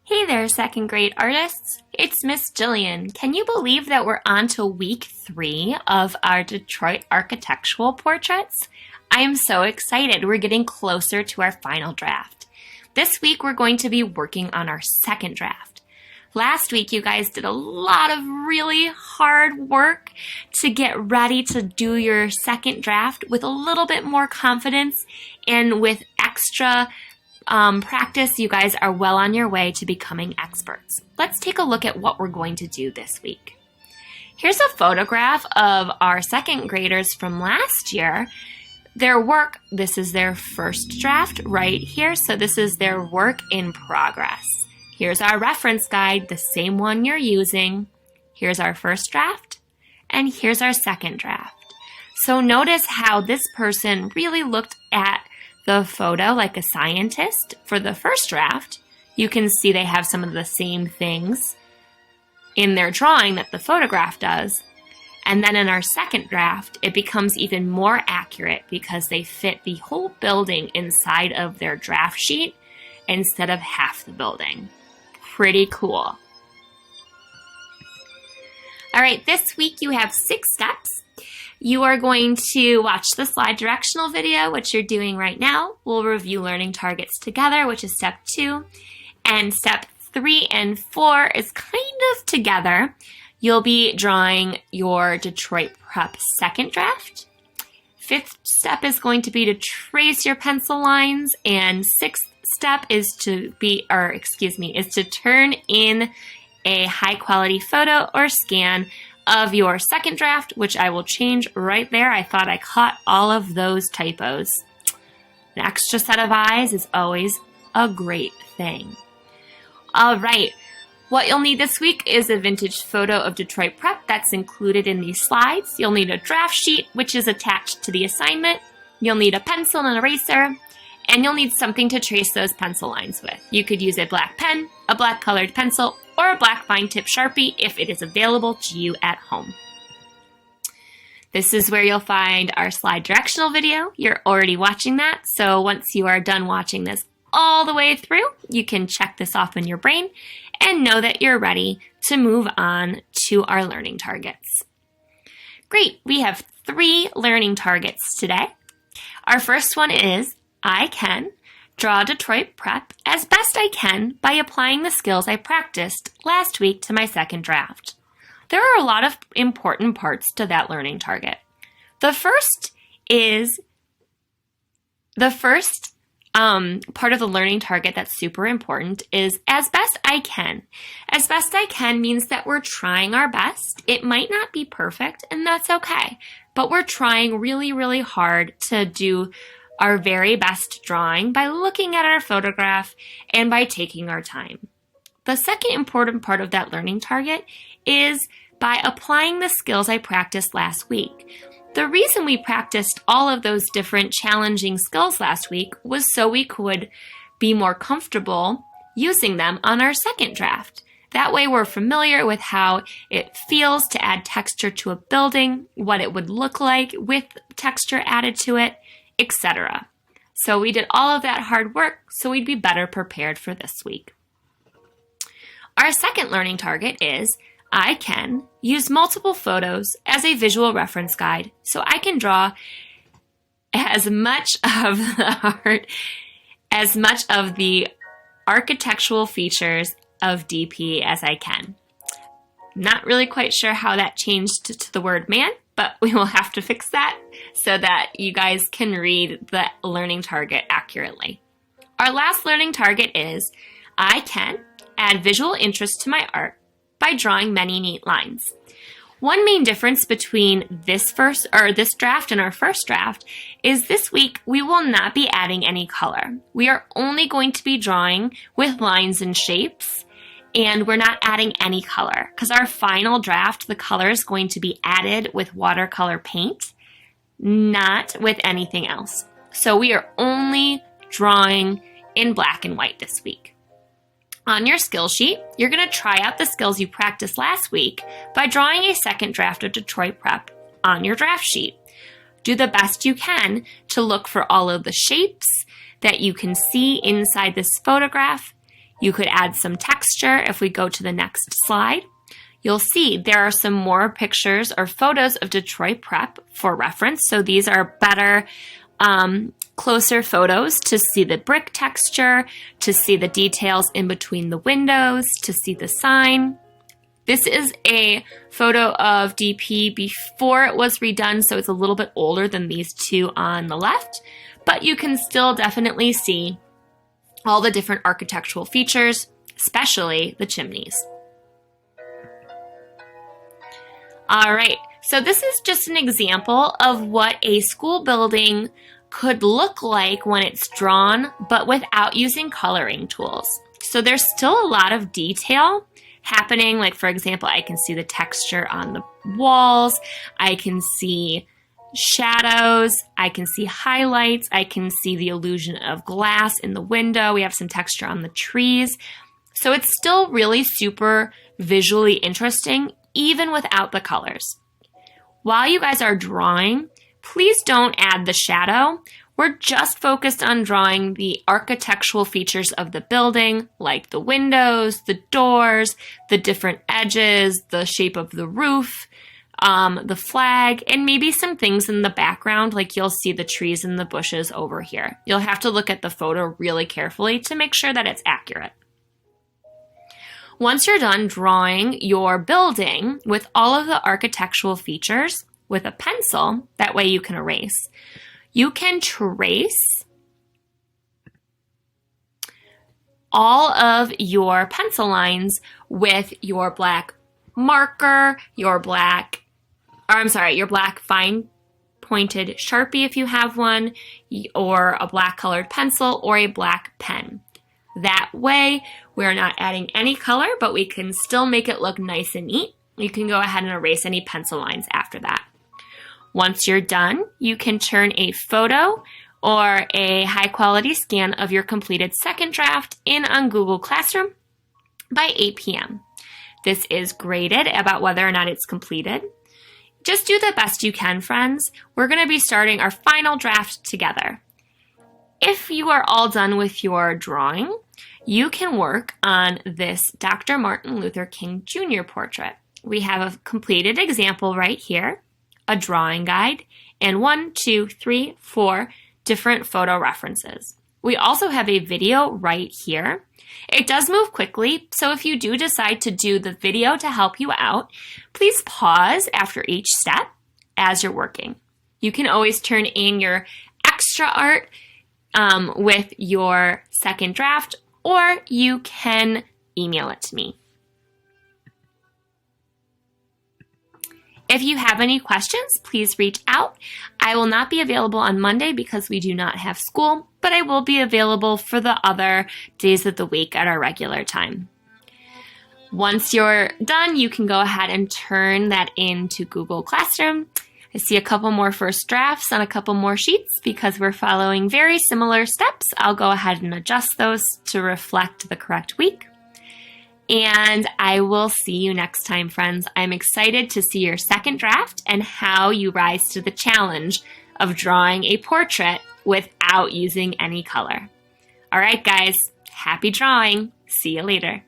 Hey there, second grade artists. It's Miss Jillian. Can you believe that we're on to week 3 of our Detroit architectural portraits? I am so excited. We're getting closer to our final draft. This week, we're going to be working on our second draft. Last week, you guys did a lot of really hard work to get ready to do your second draft with a little bit more confidence and with extra practice. You guys are well on your way to becoming experts. Let's take a look at what we're going to do this week. Here's a photograph of our second graders from last year. Their work, this is their first draft right here. So this is their work in progress. Here's our reference guide, the same one you're using. Here's our first draft, and here's our second draft. So notice how this person really looked at the photo like a scientist. For the first draft, you can see they have some of the same things in their drawing that the photograph does. And then in our second draft, it becomes even more accurate because they fit the whole building inside of their draft sheet instead of half the building. Pretty cool. All right, this week you have 6 steps. You are going to watch the slide directional video, which you're doing right now. We'll review learning targets together, which is step 2. And step 3 and 4 is kind of together. You'll be drawing your Detroit Prep second draft. 5th step is going to be to trace your pencil lines, and 6th step is to turn in a high quality photo or scan of your second draft, which I will change right there. I thought I caught all of those typos. An extra set of eyes is always a great thing. All right, what you'll need this week is a vintage photo of Detroit Prep that's included in these slides. You'll need a draft sheet, which is attached to the assignment. You'll need a pencil and an eraser, and you'll need something to trace those pencil lines with. You could use a black pen, a black colored pencil, or a black fine tip Sharpie if it is available to you at home. This is where you'll find our slide directional video. You're already watching that, so once you are done watching this all the way through, you can check this off in your brain and know that you're ready to move on to our learning targets. Great, we have 3 learning targets today. Our first one is, I can draw Detroit Prep as best I can by applying the skills I practiced last week to my second draft. There are a lot of important parts to that learning target. The first part of the learning target that's super important is as best I can. As best I can means that we're trying our best. It might not be perfect, and that's okay, but we're trying really, really hard to do our very best drawing by looking at our photograph and by taking our time. The second important part of that learning target is by applying the skills I practiced last week. The reason we practiced all of those different challenging skills last week was so we could be more comfortable using them on our second draft. That way we're familiar with how it feels to add texture to a building, what it would look like with texture added to it, etc. So we did all of that hard work so we'd be better prepared for this week. Our second learning target is I can use multiple photos as a visual reference guide so I can draw as much of the architectural features of DP as I can. Not really quite sure how that changed to the word man, but we will have to fix that so that you guys can read the learning target accurately. Our last learning target is I can add visual interest to my art by drawing many neat lines. One main difference between this draft and our first draft is this week we will not be adding any color. We are only going to be drawing with lines and shapes, and we're not adding any color because our final draft, the color is going to be added with watercolor paint, not with anything else. So we are only drawing in black and white this week. On your skill sheet, you're going to try out the skills you practiced last week by drawing a second draft of Detroit Prep on your draft sheet. Do the best you can to look for all of the shapes that you can see inside this photograph. You could add some texture. If we go to the next slide, you'll see there are some more pictures or photos of Detroit Prep for reference. So these are better, closer photos to see the brick texture, to see the details in between the windows, to see the sign. This is a photo of DP before it was redone, so it's a little bit older than these two on the left, but you can still definitely see all the different architectural features, especially the chimneys. All right, so this is just an example of what a school building could look like when it's drawn, but without using coloring tools. So there's still a lot of detail happening. Like, for example, I can see the texture on the walls. I can see shadows. I can see highlights. I can see the illusion of glass in the window. We have some texture on the trees. So it's still really super visually interesting, even without the colors. While you guys are drawing, please don't add the shadow. We're just focused on drawing the architectural features of the building, like the windows, the doors, the different edges, the shape of the roof, the flag, and maybe some things in the background, like you'll see the trees and the bushes over here. You'll have to look at the photo really carefully to make sure that it's accurate. Once you're done drawing your building with all of the architectural features with a pencil, that way you can erase, you can trace all of your pencil lines with your black marker, your black fine pointed Sharpie if you have one, or a black colored pencil or a black pen. That way, we're not adding any color, but we can still make it look nice and neat. You can go ahead and erase any pencil lines after that. Once you're done, you can turn a photo or a high quality scan of your completed second draft in on Google Classroom by 8 p.m. This is graded about whether or not it's completed. Just do the best you can, friends. We're going to be starting our final draft together. If you are all done with your drawing, you can work on this Dr. Martin Luther King Jr. portrait. We have a completed example right here, a drawing guide, and 1, 2, 3, 4 different photo references. We also have a video right here. It does move quickly, so if you do decide to do the video to help you out, please pause after each step as you're working. You can always turn in your extra art with your second draft, or you can email it to me. If you have any questions, please reach out. I will not be available on Monday because we do not have school, but I will be available for the other days of the week at our regular time. Once you're done, you can go ahead and turn that into Google Classroom. I see a couple more first drafts on a couple more sheets because we're following very similar steps. I'll go ahead and adjust those to reflect the correct week. And I will see you next time, friends. I'm excited to see your second draft and how you rise to the challenge of drawing a portrait without using any color. All right, guys, happy drawing. See you later.